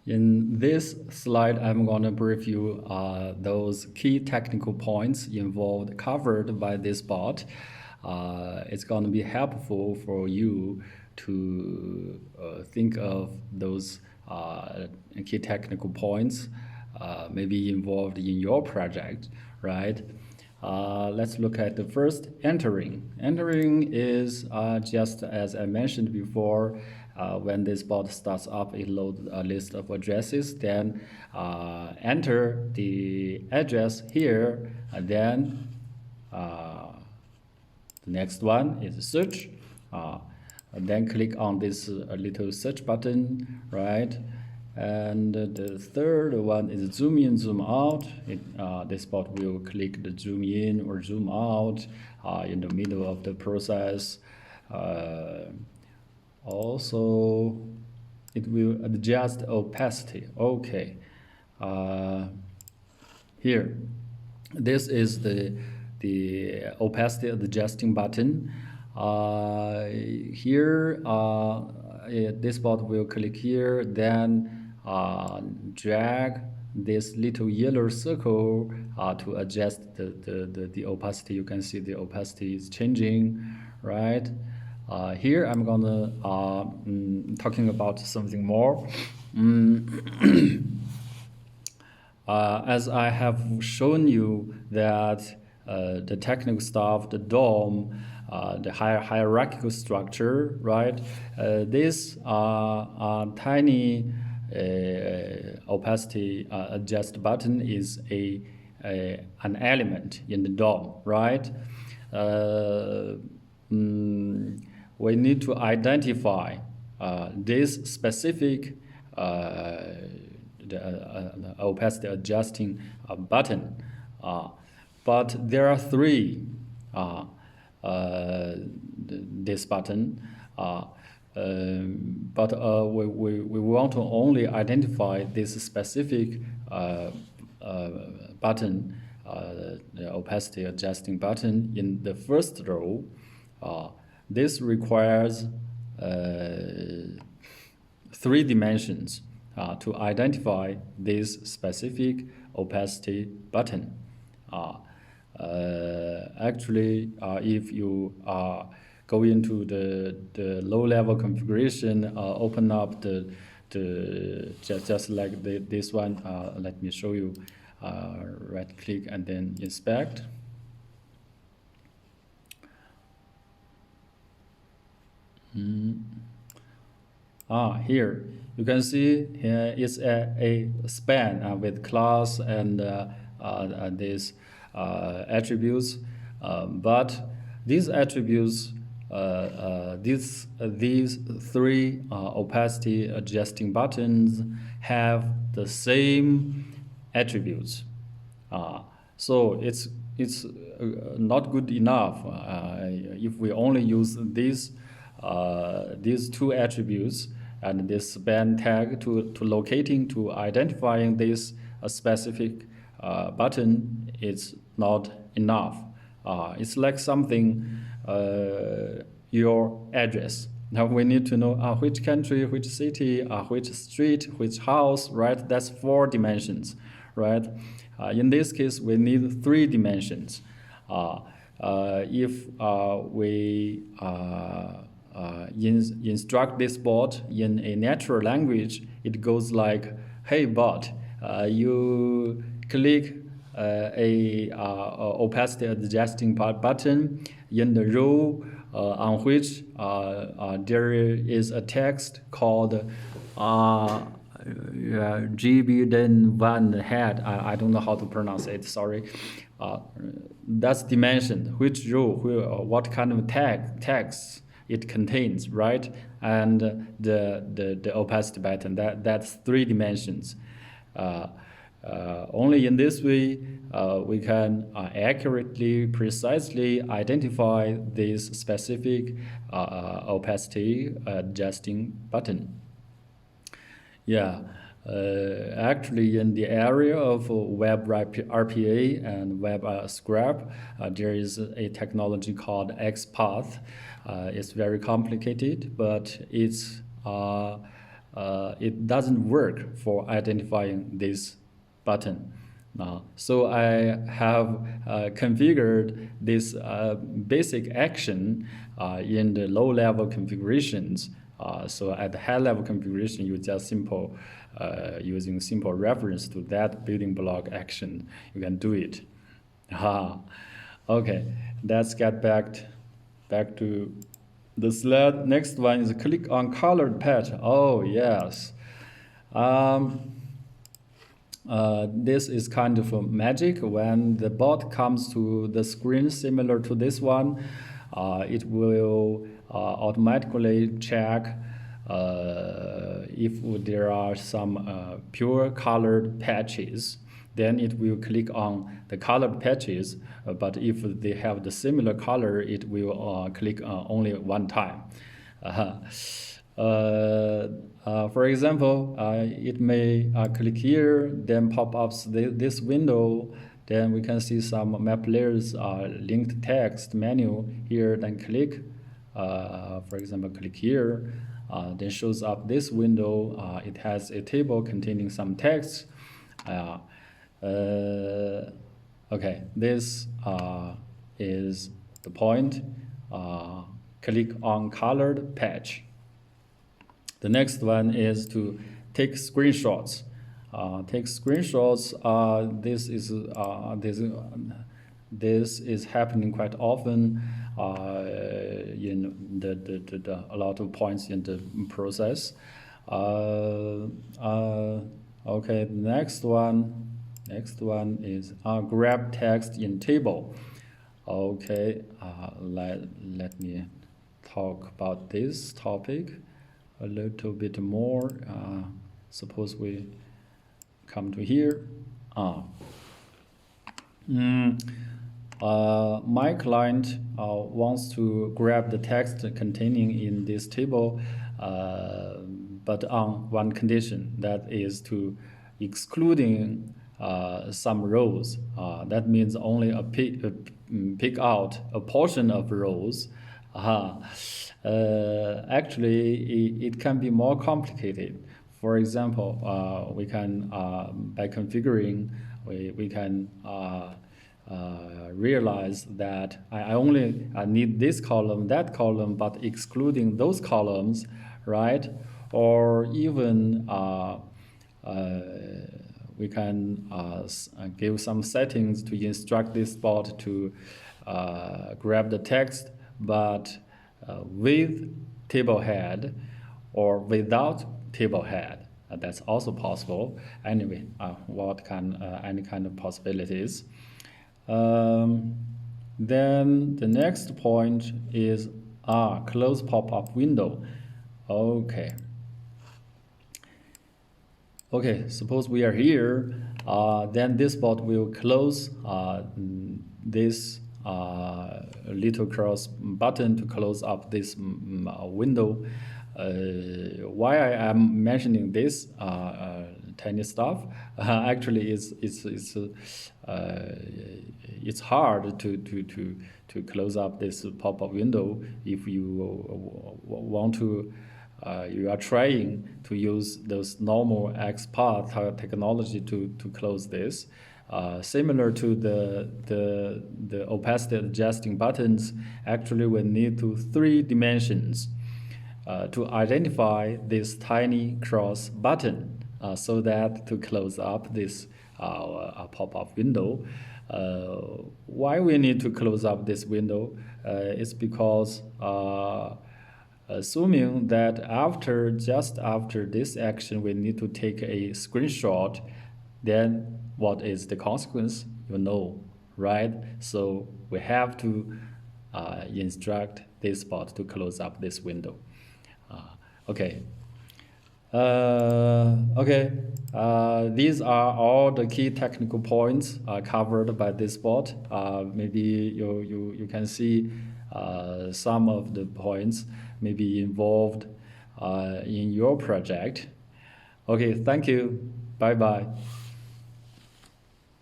In this slide, I'm going to brief you those key technical points involved covered by this bot. It's going to be helpful for you to think of those key technical points maybe involved in your project, right? Let's look at the first, entering. Entering is just as I mentioned before, when this bot starts up, it loads a list of addresses, then enter the address here, and then the next one is search. And then click on this little search button, right? And the third one is zoom in, zoom out. This bot will click the zoom in or zoom out in the middle of the process. Also, it will adjust opacity. Okay. Here, this is the opacity adjusting button. Here, this bot will click here, then drag this little yellow circle to adjust the opacity. You can see the opacity is changing, right? Here I'm gonna talking about something more. As I have shown you that the technical stuff, the DOM, the hierarchical structure, right? This tiny opacity adjust button is an element in the DOM, right? We need to identify this specific opacity adjusting button, but there are three this button, but we want to only identify this specific button, the opacity adjusting button in the first row. This requires 3 dimensions to identify this specific opacity button. Actually, if you go into the low-level configuration, open up the just like this one. Let me show you. Right-click and then inspect. Here you can see here is a span with class and these attributes, but these attributes, these 3 opacity adjusting buttons have the same attributes. So it's not good enough if we only use these 2 attributes and this span tag to locating, to identifying this specific button. It's not enough. It's like something your address. Now we need to know which country, which city, which street, which house, right? That's 4 dimensions, right? In this case, we need 3 dimensions. If we instruct this bot in a natural language, it goes like, hey bot, you click a opacity adjusting button in the row on which there is a text called GB1 head. I don't know how to pronounce it, sorry. That's dimension, which row, what kind of text it contains, right? And the opacity button, that's 3 dimensions. Only in this way we can accurately, precisely identify this specific opacity adjusting button. Yeah, actually in the area of web RPA and web scrap, there is a technology called XPath. It's very complicated, but it's it doesn't work for identifying this button. So I have configured this basic action in the low-level configurations. So at the high-level configuration, you just using simple reference to that building block action, you can do it. Okay, let's get back to the slide. Next one is click on colored patch. Oh yes. This is kind of a magic. When the bot comes to the screen similar to this one, it will automatically check if there are some pure colored patches. Then it will click on the colored patches, but if they have the similar color, it will click only one time. For example, it may click here, then pop up this window. Then we can see some map layers linked text menu here. Then click, for example, click here. Then shows up this window. It has a table containing some text. Okay, this is the point. Click on colored patch. The next one is to take screenshots. This is happening quite often in a lot of points in the process. Okay, next one is grab text in table. Okay, let me talk about this topic a little bit more. Suppose we come to here. My client wants to grab the text containing in this table, but on one condition, that is to excluding some rows. That means only pick out a portion of rows. Actually, it can be more complicated. For example, we can by configuring, we can realize that I only need this column, that column, but excluding those columns, right? Or even we can give some settings to instruct this bot to grab the text, but with table head or without table head. That's also possible. Anyway, any kind of possibilities. Then the next point is close pop-up window. Okay, suppose we are here, then this bot will close this little cross button to close up this window. Why I am mentioning this tiny stuff? Actually, it's hard to close up this pop-up window if you want to. You are trying to use those normal XPath technology to close this. Similar to the opacity adjusting buttons, actually we need 3 dimensions to identify this tiny cross button so that to close up this pop-up window. Why we need to close up this window? It's because assuming that just after this action we need to take a screenshot, then what is the consequence? You know, right? So we have to instruct this bot to close up this window. Okay. These are all the key technical points covered by this bot. Maybe you can see some of the points may be involved in your project. Okay, thank you. Bye-bye.